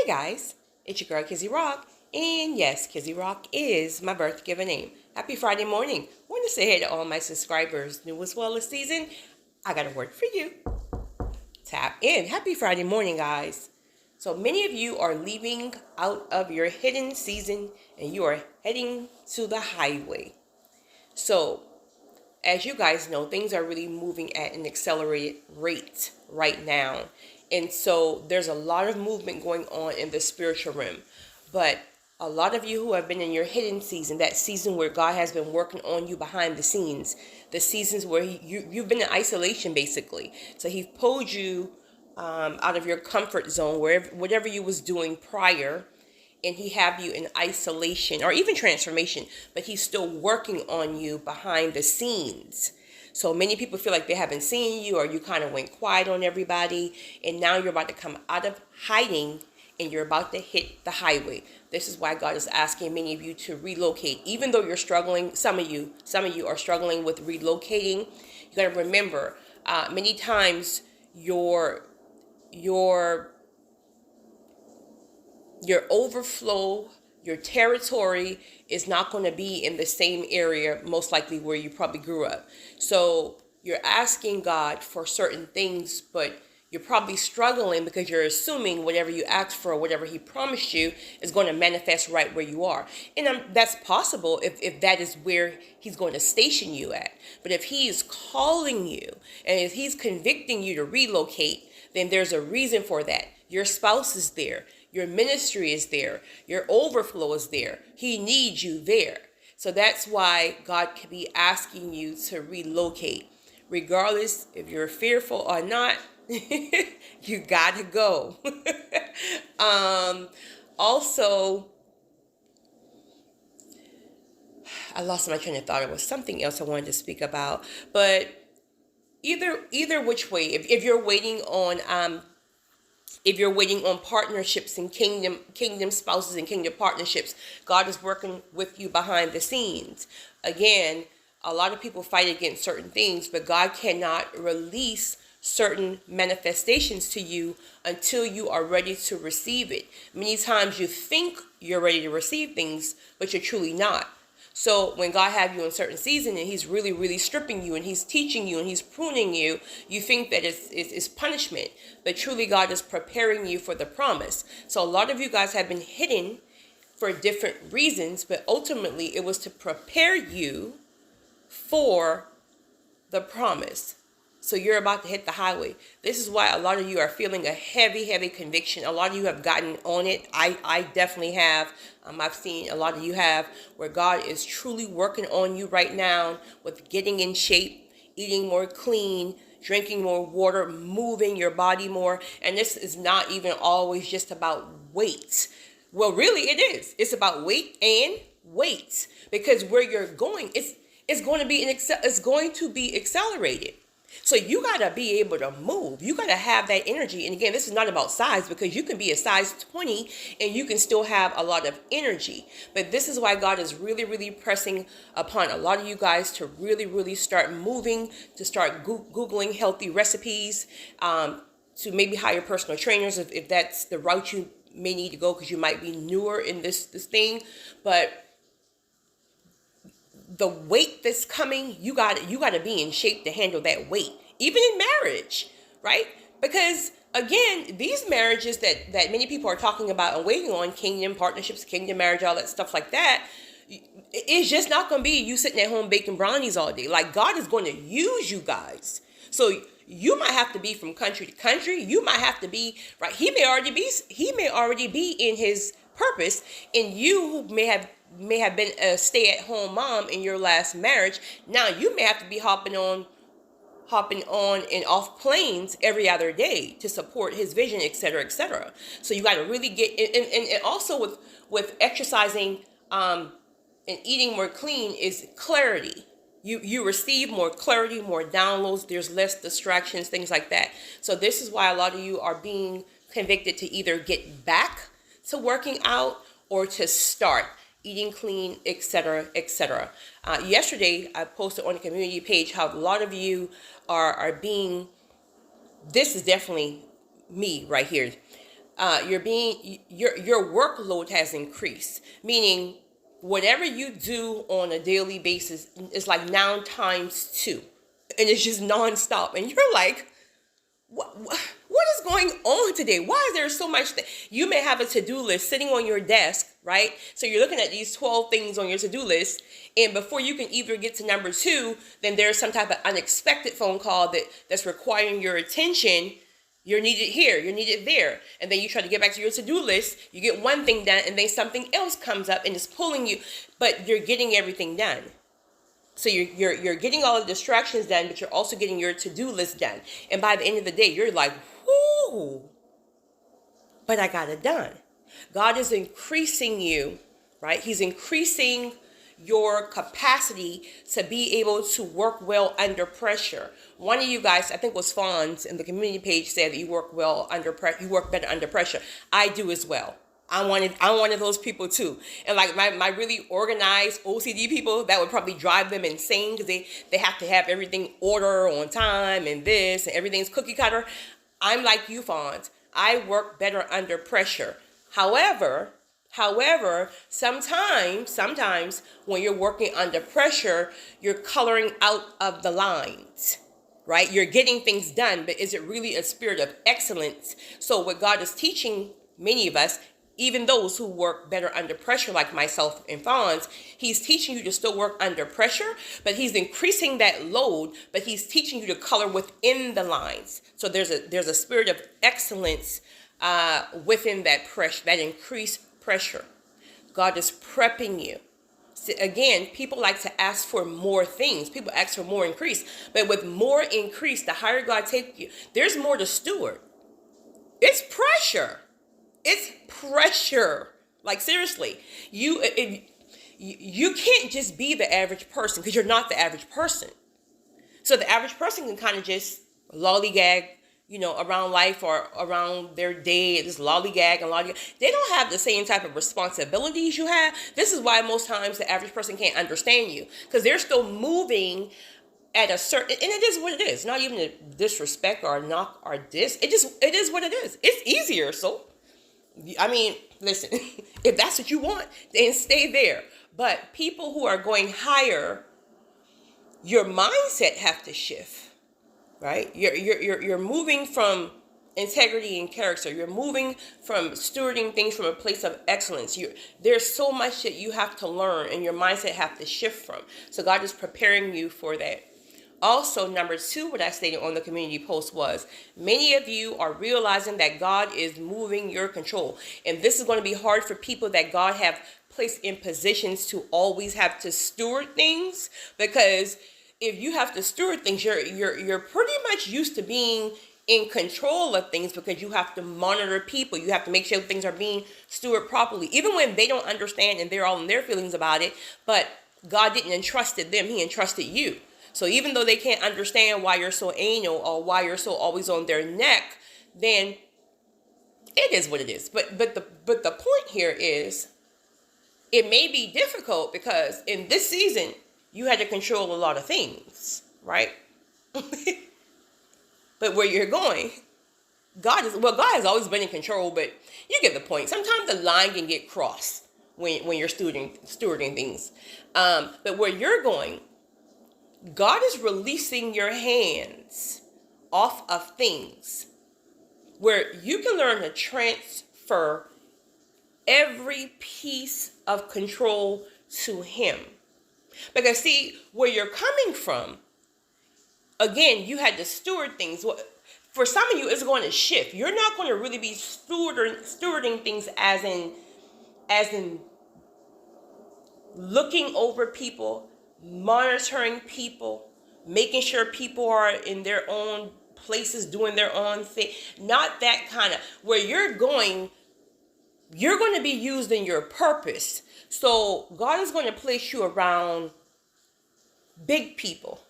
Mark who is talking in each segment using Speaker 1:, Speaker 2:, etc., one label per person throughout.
Speaker 1: Hey guys, it's your girl Kizzy Rock, and yes, Kizzy Rock is my birth given name. Happy Friday morning. Want to say hey to all my subscribers, new as well as season. I got a word for you. Tap in. Happy Friday morning, guys. So many of you are leaving out of your hidden season and you are heading to the highway. So as you guys know, things are really moving at an accelerated rate right now. And so there's a lot of movement going on in the spiritual realm. But a lot of you who have been in your hidden season, that season where God has been working on you behind the scenes, the seasons where you've been in isolation, basically. So He pulled you out of your comfort zone, whatever you was doing prior, and He have you in isolation or even transformation, but He's still working on you behind the scenes. So many people feel like they haven't seen you, or you kind of went quiet on everybody, and now you're about to come out of hiding and you're about to hit the highway. This is why God is asking many of you to relocate. Even though you're struggling, some of you are struggling with relocating. You got to remember, many times your overflow, your territory is not going to be in the same area, most likely where you probably grew up. So you're asking God for certain things, but you're probably struggling because you're assuming whatever you ask for, whatever He promised you, is going to manifest right where you are. And that's possible if that is where He's going to station you at. But if He is calling you and if He's convicting you to relocate, then there's a reason for that. Your spouse is there. Your ministry is there. Your overflow is there. He needs you there. So that's why God can be asking you to relocate. Regardless if you're fearful or not, you got to go. Also, I lost my train of thought. It was something else I wanted to speak about. But either which way, if you're waiting on partnerships and kingdom spouses and kingdom partnerships, God is working with you behind the scenes. Again, a lot of people fight against certain things, but God cannot release certain manifestations to you until you are ready to receive it. Many times you think you're ready to receive things, but you're truly not. So when God have you in certain season and He's really, really stripping you and He's teaching you and He's pruning you, you think that it's punishment. But truly God is preparing you for the promise. So a lot of you guys have been hidden for different reasons, but ultimately it was to prepare you for the promise. So you're about to hit the highway. This is why a lot of you are feeling a heavy, heavy conviction. A lot of you have gotten on it. I definitely have. I've seen a lot of you have, where God is truly working on you right now with getting in shape, eating more clean, drinking more water, moving your body more. And this is not even always just about weight. Well, really it is. It's about weight and weight, because where you're going, it's going to be accelerated. So you got to be able to move. You got to have that energy. And again, this is not about size, because you can be a size 20 and you can still have a lot of energy. But this is why God is really, really pressing upon a lot of you guys to really, really start moving, to start Googling healthy recipes, to maybe hire personal trainers if that's the route you may need to go, because you might be newer in this thing. But the weight that's coming, you got to be in shape to handle that weight, even in marriage, right? Because again, these marriages that many people are talking about and waiting on, kingdom partnerships, kingdom marriage, all that stuff like that, it's just not going to be you sitting at home baking brownies all day. Like, God is going to use you guys. So you might have to be from country to country. You might have to be, right? He may already be in His purpose, and you who may have been a stay-at-home mom in your last marriage, now you may have to be hopping on and off planes every other day to support His vision, etc., etc. So you got to really get and also with exercising and eating more clean is clarity. You receive more clarity, more downloads. There's less distractions, things like that. So this is why a lot of you are being convicted to either get back to working out or to start eating clean, etc., etc. Yesterday, I posted on the community page how a lot of you are being, this is definitely me right here. your workload has increased, meaning whatever you do on a daily basis is like now times two, and it's just nonstop, and you're like, what is going on today? Why is there so much? You may have a to-do list sitting on your desk, right? So you're looking at these 12 things on your to-do list, and before you can either get to number two, then there's some type of unexpected phone call that's requiring your attention. You're needed here, you're needed there. And then you try to get back to your to-do list, you get one thing done, and then something else comes up and is pulling you, but you're getting everything done. So you're getting all the distractions done, but you're also getting your to-do list done. And by the end of the day, you're like, whoo, but I got it done. God is increasing you, right? He's increasing your capacity to be able to work well under pressure. One of you guys, I think it was Fonz in the community page, said that you work well under pressure. You work better under pressure. I do as well. I'm one of those people too. And like my really organized OCD people, that would probably drive them insane because they have to have everything order on time and this and everything's cookie cutter. I'm like you, Fonz. I work better under pressure. However, sometimes when you're working under pressure, you're coloring out of the lines, right? You're getting things done, but is it really a spirit of excellence? So what God is teaching many of us, even those who work better under pressure, like myself and Fonz, he's teaching you to still work under pressure, but he's increasing that load, but he's teaching you to color within the lines. So there's a spirit of excellence within that pressure, that increased pressure. God is prepping you. So again, people like to ask for more things. People ask for more increase, but with more increase, the higher God takes you, there's more to steward. It's pressure. It's pressure. Like seriously, you can't just be the average person because you're not the average person. So the average person can kind of just lollygag, around life or around their day, just lollygag. They don't have the same type of responsibilities you have. This is why most times the average person can't understand you because they're still moving at a certain, and it is what it is. Not even a disrespect or a knock or diss. It is what it is. It's easier, so. I mean, listen, if that's what you want, then stay there. But people who are going higher, your mindset have to shift, right? You're moving from integrity and character. You're moving from stewarding things from a place of excellence. There's so much that you have to learn and your mindset have to shift from. So God is preparing you for that. Also, number two, what I stated on the community post was, many of you are realizing that God is moving your control. And this is going to be hard for people that God have placed in positions to always have to steward things. Because if you have to steward things, you're pretty much used to being in control of things because you have to monitor people. You have to make sure things are being stewarded properly, even when they don't understand and they're all in their feelings about it. But God didn't entrust them. He entrusted you. So even though they can't understand why you're so anal or why you're so always on their neck, then it is what it is. But the point here is, it may be difficult because in this season you had to control a lot of things, right? But where you're going, God has always been in control, but you get the point. Sometimes the line can get crossed when you're stewarding things. But where you're going, God is releasing your hands off of things where you can learn to transfer every piece of control to Him. Because see, where you're coming from, again, you had to steward things. For some of you, it's going to shift. You're not going to really be stewarding things as in looking over people, monitoring people, making sure people are in their own places doing their own thing. Not that kind of, where you're going to be used in your purpose. So God is going to place you around big people,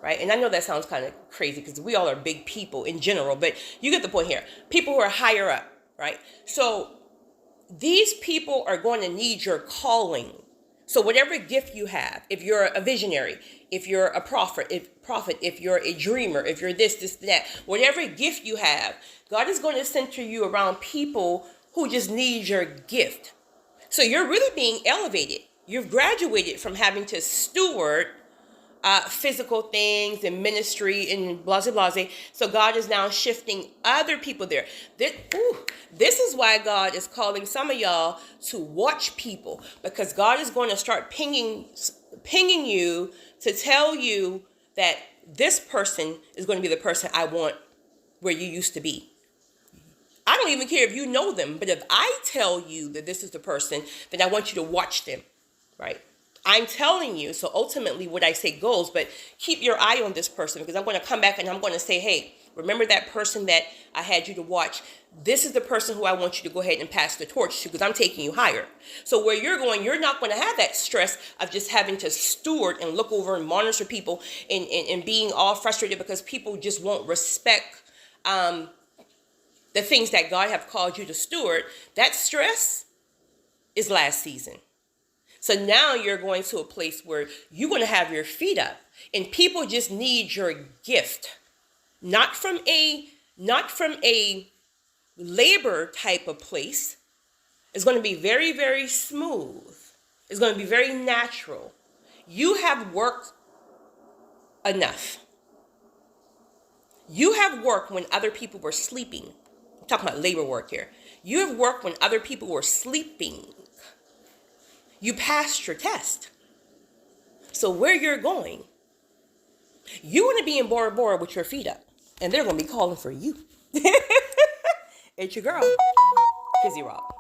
Speaker 1: right? And I know that sounds kind of crazy because we all are big people in general, but you get the point here. People who are higher up, right? So these people are going to need your calling, So whatever gift you have, if you're a visionary, if you're a prophet, if you're a dreamer, if you're this, that, whatever gift you have, God is going to center you around people who just need your gift. So you're really being elevated. You've graduated from having to steward physical things and ministry and blase blase. So God is now shifting other people there. This is why God is calling some of y'all to watch people, because God is going to start pinging you to tell you that this person is going to be the person I want where you used to be. I don't even care if you know them, but if I tell you that this is the person, then I want you to watch them, right? I'm telling you, so ultimately what I say goes, but keep your eye on this person, because I'm going to come back and I'm going to say, hey, remember that person that I had you to watch? This is the person who I want you to go ahead and pass the torch to, because I'm taking you higher. So where you're going, you're not going to have that stress of just having to steward and look over and monitor people and being all frustrated because people just won't respect the things that God have called you to steward. That stress is last season. So now you're going to a place where you're going to have your feet up and people just need your gift, not from a labor type of place. It's going to be very, very smooth. It's going to be very natural. You have worked enough. You have worked when other people were sleeping. I'm talking about labor work here. You have worked when other people were sleeping. You passed your test. So where you're going, you want to be in Bora Bora with your feet up. And they're going to be calling for you. It's your girl, Kizzy Rock.